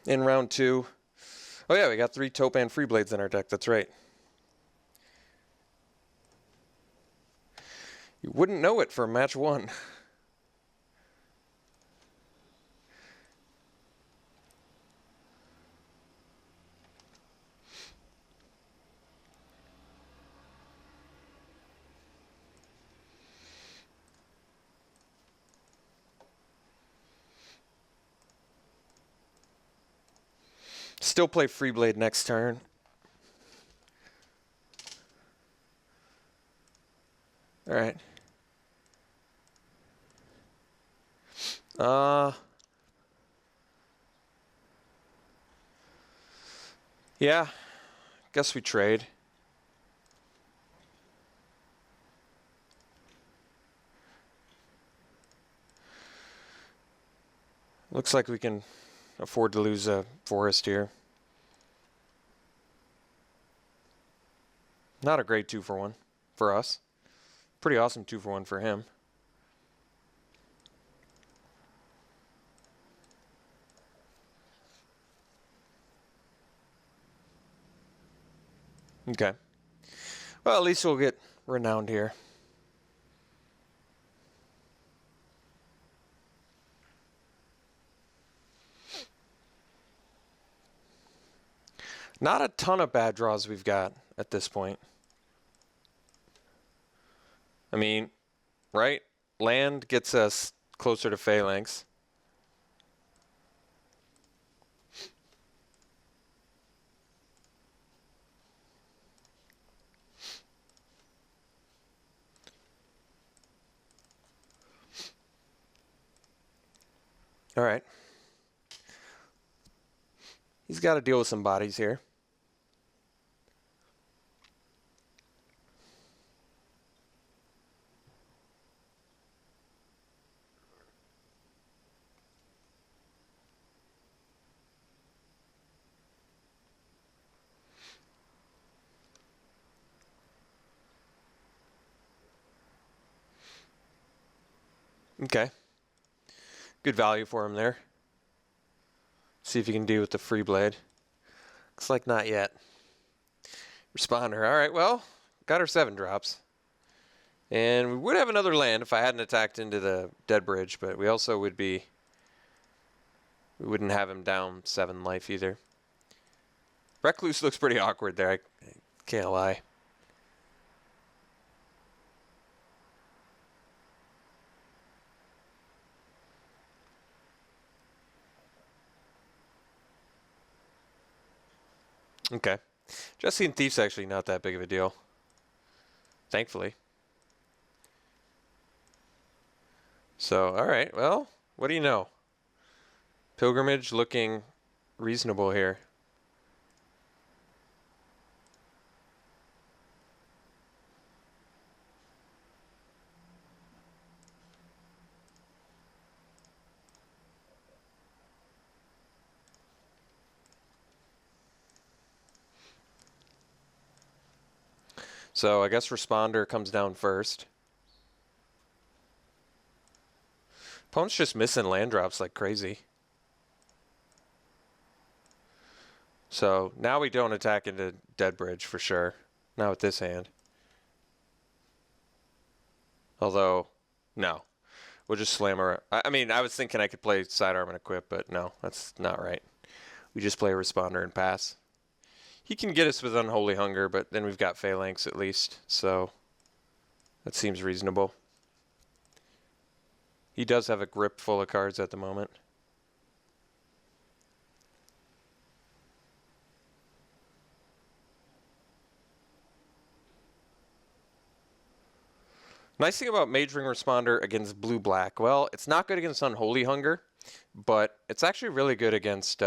in round 2. Oh yeah, we got 3 Topaz Free Blades in our deck, that's right. You wouldn't know it for match 1. Still play Free Blade next turn. All right. Yeah. Guess we trade. Looks like we can afford to lose a forest here. Not a great 2-for-1 for us. Pretty awesome 2-for-1 for him. Okay. Well, at least we'll get renowned here. Not a ton of bad draws we've got at this point. I mean, right? Land gets us closer to Phalanx. All right. He's got to deal with some bodies here. Okay. Good value for him there. See if he can deal with the Free Blade. Looks like not yet. Responder. All right, well, got our 7 drops. And we would have another land if I hadn't attacked into the Dead Bridge, but we also would be... We wouldn't have him down 7 life either. Recluse looks pretty awkward there, I can't lie. Okay. Jesse and Thief's actually not that big of a deal. Thankfully. So, alright, well, what do you know? Pilgrimage looking reasonable here. So I guess Responder comes down first. Opponent's just missing land drops like crazy. So now we don't attack into Dead Bridge for sure. Not with this hand. Although, no. We'll just slam her. I mean, I was thinking I could play Sidearm and Equip, but no, that's not right. We just play Responder and pass. He can get us with Unholy Hunger, but then we've got Phalanx at least, so that seems reasonable. He does have a grip full of cards at the moment. Nice thing about Mage Ring Responder against blue-black. Well, it's not good against Unholy Hunger, but it's actually really good against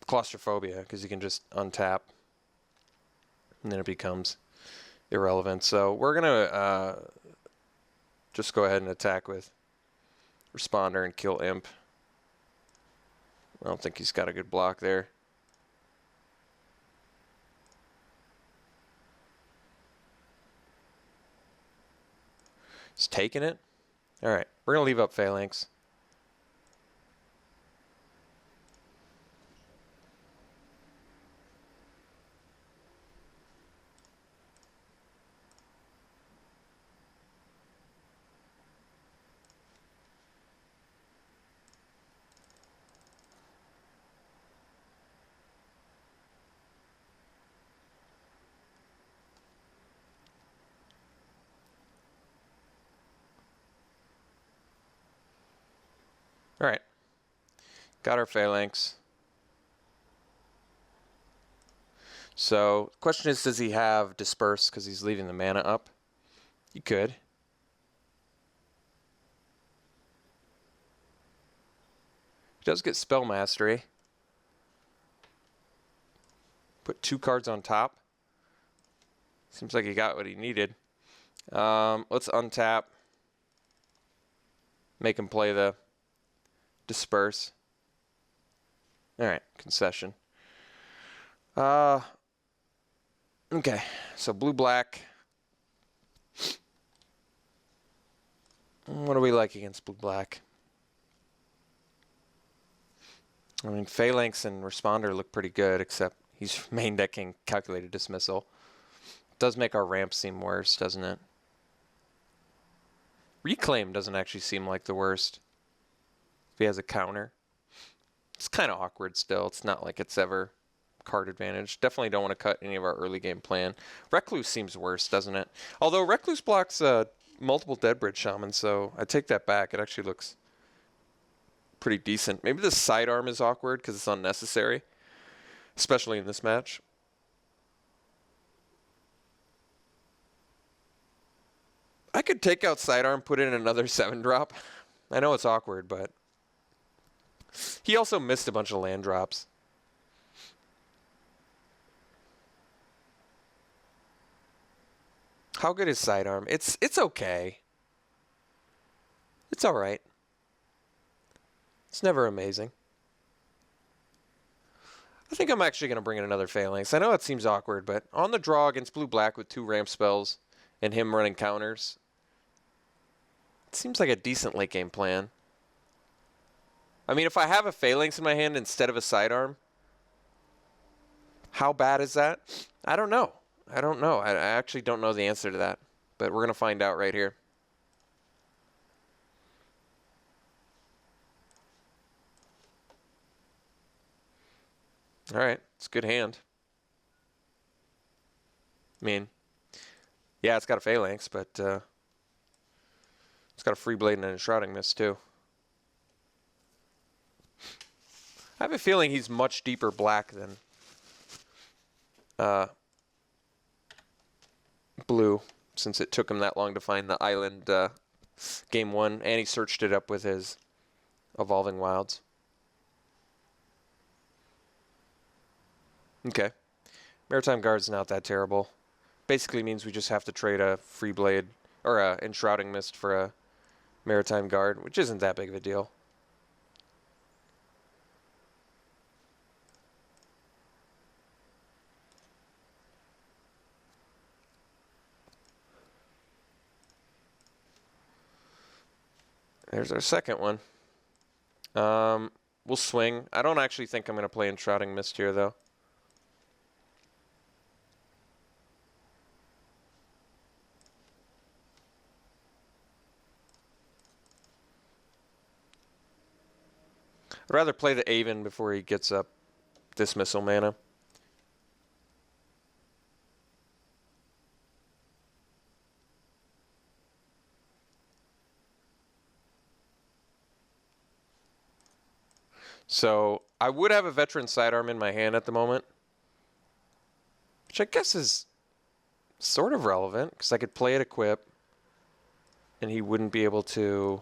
Claustrophobia, because you can just untap, and then it becomes irrelevant. So we're going to just go ahead and attack with Responder and kill Imp. I don't think he's got a good block there. He's taking it. Alright, we're going to leave up Phalanx. Alright, got our Phalanx. So, the question is, does he have Disperse because he's leaving the mana up? He could. He does get Spell Mastery. Put 2 cards on top. Seems like he got what he needed. Let's untap. Make him play the Disperse. Alright, concession. Okay, so blue-black. What do we like against blue-black? I mean, Phalanx and Responder look pretty good, except he's main decking Calculated Dismissal. It does make our ramp seem worse, doesn't it? Reclaim doesn't actually seem like the worst. If he has a counter. It's kind of awkward still. It's not like it's ever card advantage. Definitely don't want to cut any of our early game plan. Recluse seems worse, doesn't it? Although Recluse blocks multiple Deadbridge Shamans, so I take that back. It actually looks pretty decent. Maybe the sidearm is awkward because it's unnecessary, especially in this match. I could take out sidearm, put in another 7-drop. I know it's awkward, but he also missed a bunch of land drops. How good is sidearm? It's okay. It's all right. It's never amazing. I think I'm actually going to bring in another Phalanx. I know it seems awkward, but on the draw against blue-black with 2 ramp spells and him running counters, it seems like a decent late game plan. I mean, if I have a Phalanx in my hand instead of a sidearm, how bad is that? I don't know. I actually don't know the answer to that, but we're going to find out right here. All right, it's a good hand. I mean, yeah, it's got a Phalanx, but it's got a Free Blade and an Enshrouding Mist too. I have a feeling he's much deeper black than blue, since it took him that long to find the island game 1, and he searched it up with his Evolving Wilds. Okay. Maritime Guard's not that terrible. Basically means we just have to trade a Free Blade or a Enshrouding Mist for a Maritime Guard, which isn't that big of a deal. There's our second one. We'll swing. I don't actually think I'm going to play Enshrouding Mist here, though. I'd rather play the Aven before he gets up Dismissal mana. So I would have a Veteran Sidearm in my hand at the moment, which I guess is sort of relevant because I could play it equip and he wouldn't be able to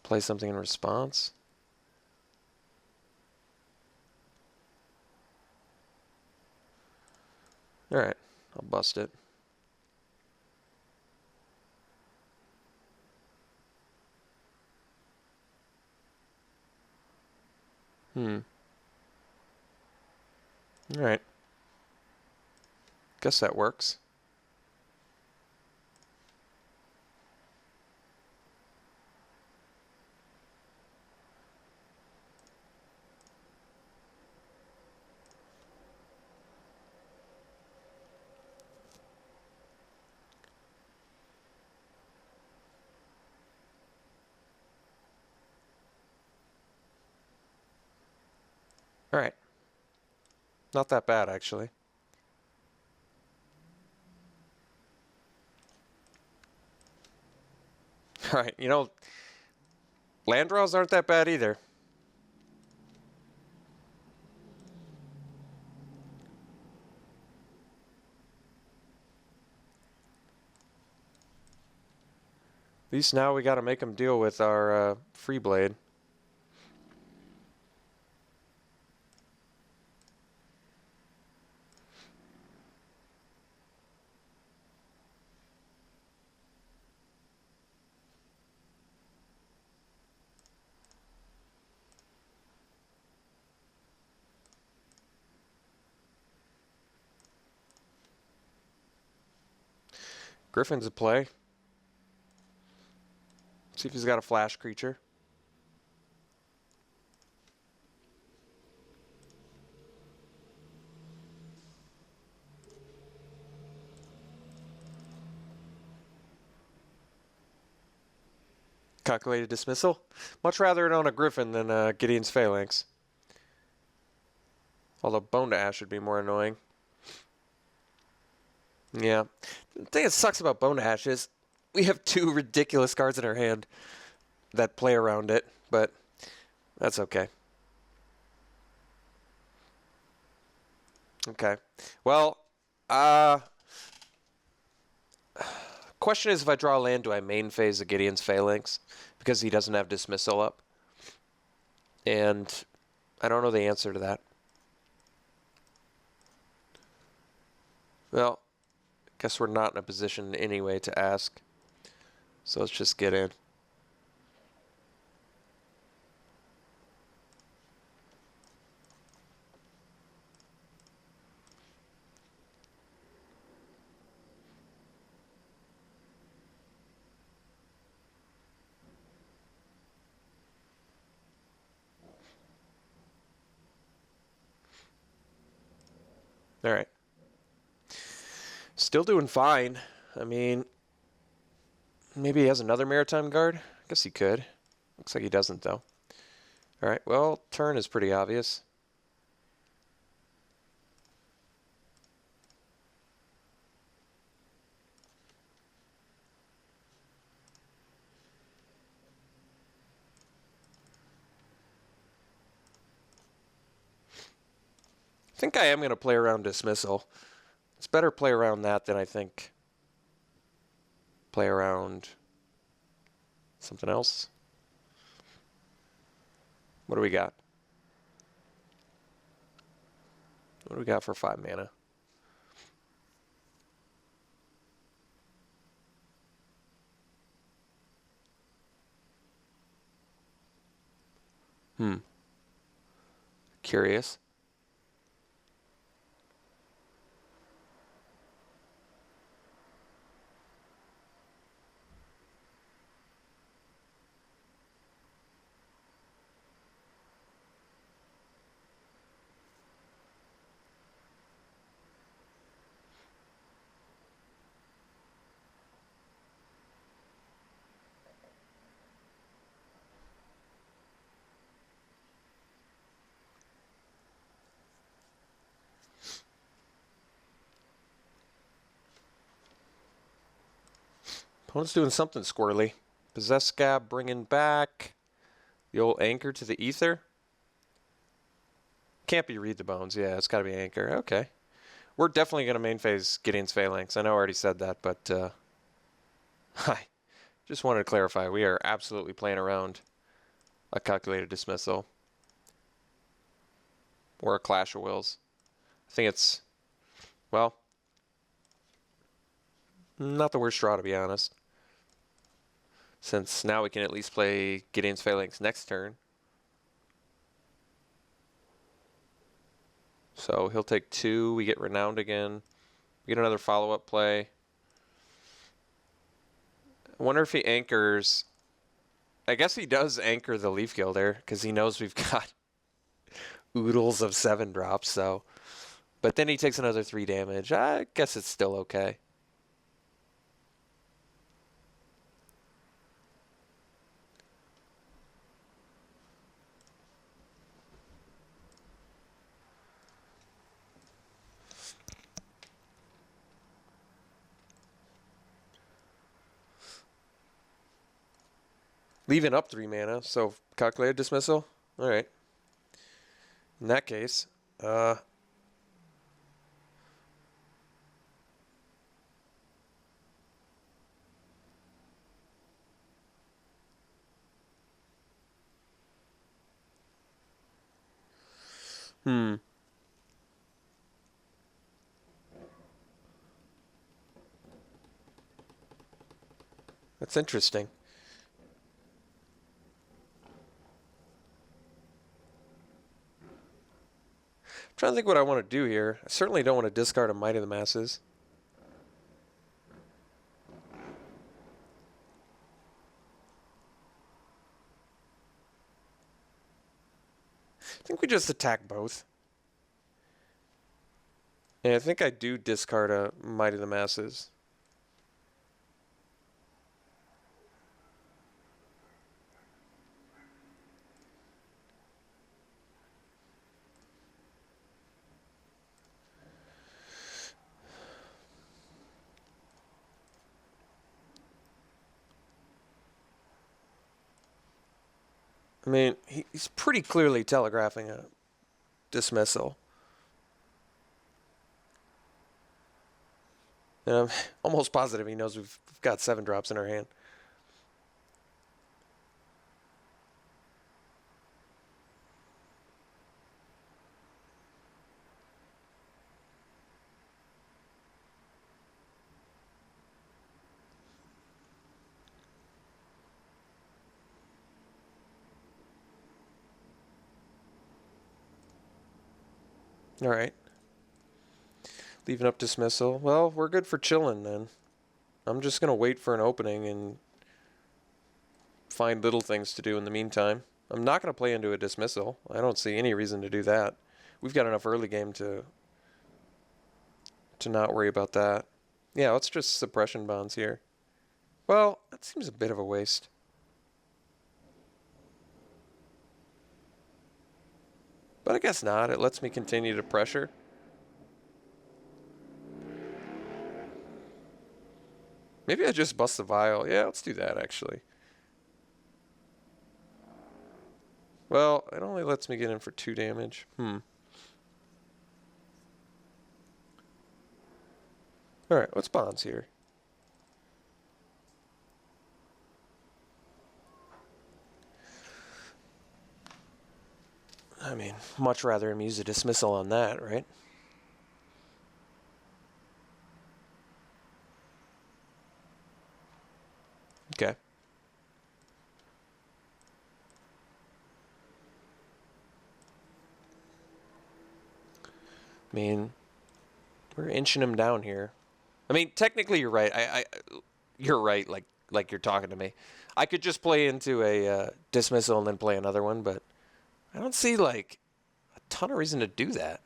play something in response. All right, I'll bust it. All right. Guess that works. All right. Not that bad, actually. All right, you know, land draws aren't that bad either. At least now we got to make them deal with our free blade. Griffin's a play. See if he's got a flash creature. Calculated dismissal. Much rather it on a Griffin than Gideon's Phalanx. Although Bone to Ash would be more annoying. Yeah. The thing that sucks about Bone to Ash is we have two ridiculous cards in our hand that play around it, but that's okay. Okay. Well, question is if I draw a land, do I main phase the Gideon's Phalanx? Because he doesn't have dismissal up. And I don't know the answer to that. Well, guess we're not in a position anyway to ask. So let's just get in. All right. Still doing fine. I mean, maybe he has another Maritime Guard? I guess he could. Looks like he doesn't, though. All right, well, turn is pretty obvious. I think I am going to play around dismissal. It's better play around that than I think play around something else. What do we got? What do we got for 5 mana? Curious. Opponent's doing something squirrely. Possess Scab bringing back the old Anchor to the Ether. Can't be Read the Bones. Yeah, it's got to be Anchor. Okay. We're definitely going to main phase Gideon's Phalanx. I know I already said that, but I just wanted to clarify. We are absolutely playing around a calculated dismissal or a Clash of Wills. I think it's, well, not the worst draw, to be honest. Since now we can at least play Gideon's Phalanx next turn. So he'll take 2. We get Renowned again. We get another follow-up play. I wonder if he anchors. I guess he does anchor the Leaf Gilder because he knows we've got oodles of 7 drops. So, but then he takes another 3 damage. I guess it's still okay. Leaving up 3 mana, so calculated dismissal? Alright. In that case, that's interesting. I'm trying to think what I want to do here. I certainly don't want to discard a Might of the Masses. I think we just attack both. And I think I do discard a Might of the Masses. I mean, he's pretty clearly telegraphing a dismissal. And I'm almost positive he knows we've got 7 drops in our hand. All right. Leaving up dismissal. Well, we're good for chilling then. I'm just going to wait for an opening and find little things to do in the meantime. I'm not going to play into a dismissal. I don't see any reason to do that. We've got enough early game to not worry about that. Yeah, let's just suppression bonds here. Well, that seems a bit of a waste. But I guess not. It lets me continue to pressure. Maybe I just bust the vial. Yeah, let's do that, actually. Well, it only lets me get in for 2 damage. Alright, what's bonds here? I mean, much rather him use a dismissal on that, right? Okay. I mean, we're inching him down here. I mean, technically you're right. You're right, like you're talking to me. I could just play into a dismissal and then play another one, but I don't see, like, a ton of reason to do that.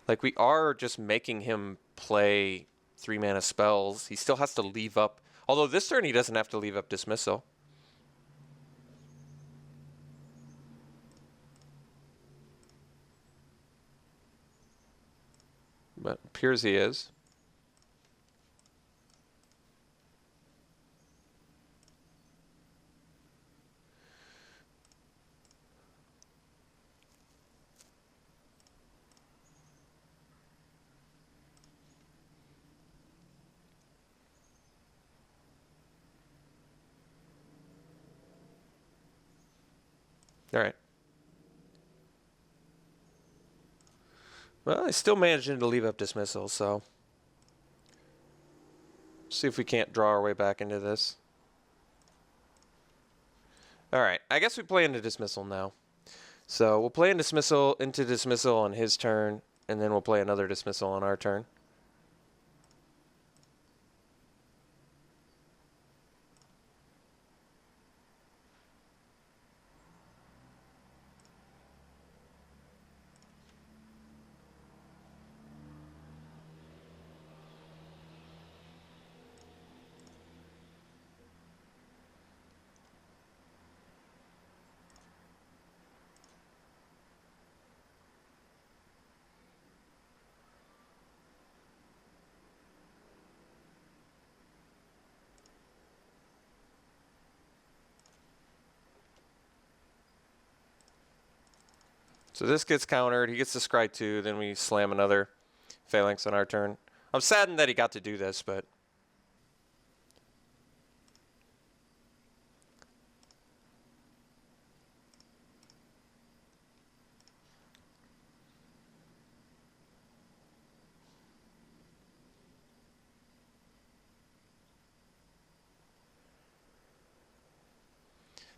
Like, we are just making him play 3 mana spells. He still has to leave up. Although this turn he doesn't have to leave up dismissal. But appears he is. All right. Well, he's still managing to leave up dismissal, so see if we can't draw our way back into this. All right, I guess we play into dismissal now. So we'll play into dismissal on his turn, and then we'll play another dismissal on our turn. So this gets countered. He gets to scry 2. Then we slam another phalanx on our turn. I'm saddened that he got to do this, but...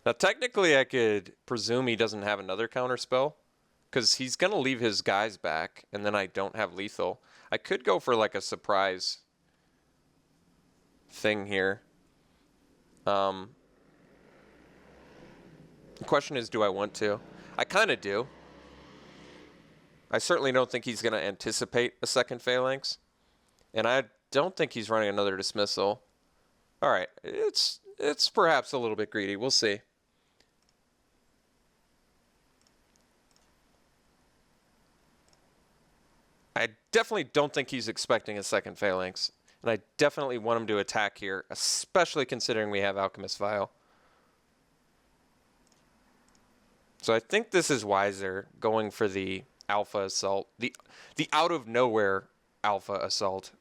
Now, technically, I could presume he doesn't have another counter spell, because he's going to leave his guys back, and then I don't have lethal. I could go for, like, a surprise thing here. The question is, do I want to? I kind of do. I certainly don't think he's going to anticipate a second phalanx, and I don't think he's running another dismissal. All right, it's perhaps a little bit greedy. We'll see. I definitely don't think he's expecting a second phalanx, and I definitely want him to attack here, especially considering we have Alchemist Vial. So I think this is wiser, going for the Alpha Assault, the out of nowhere Alpha Assault.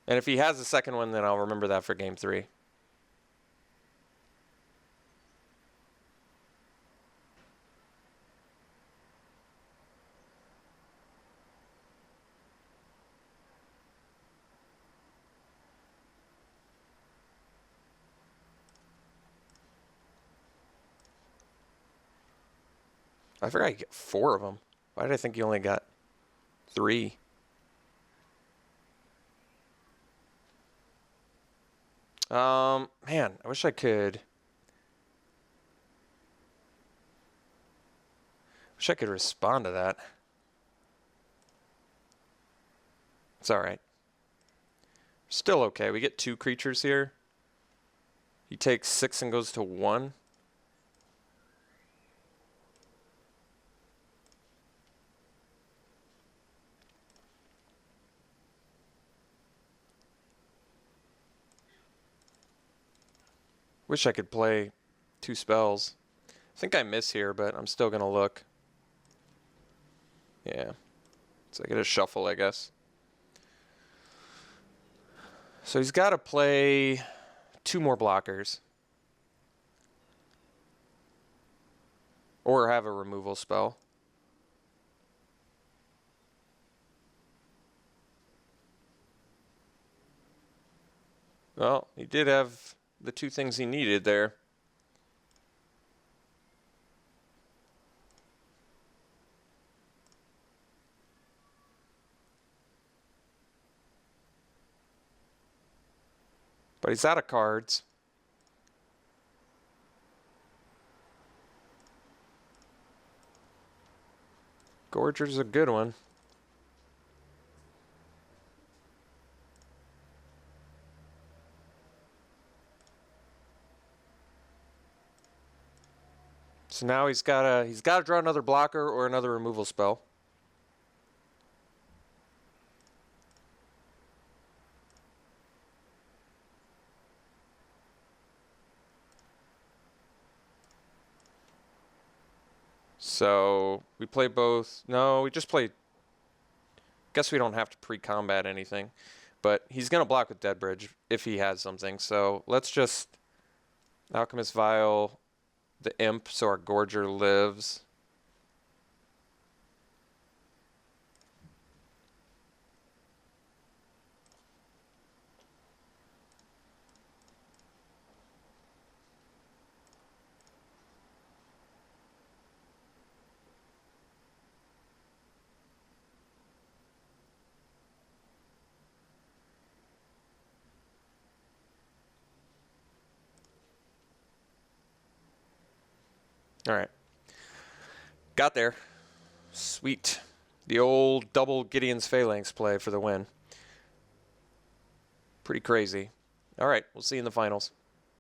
And if he has a second one, then I'll remember that for game 3. I forgot you get 4 of them. Why did I think you only got 3? Man, I wish I could. Wish I could respond to that. It's all right. Still okay. We get 2 creatures here. He takes 6 and goes to 1. Wish I could play 2 spells. I think I miss here, but I'm still going to look. Yeah. So I get a shuffle, I guess. So he's got to play 2 more blockers. Or have a removal spell. Well, he did have the 2 things he needed there. But he's out of cards. Gorger's a good one. So now he's got to draw another blocker or another removal spell. So we play both. No, we just play. Guess we don't have to pre-combat anything, but he's gonna block with Dead Bridge if he has something. So let's just Alchemist Vial the Imp so our Gorger lives. All right. Got there. Sweet. The old double Gideon's Phalanx play for the win. Pretty crazy. All right. We'll see you in the finals.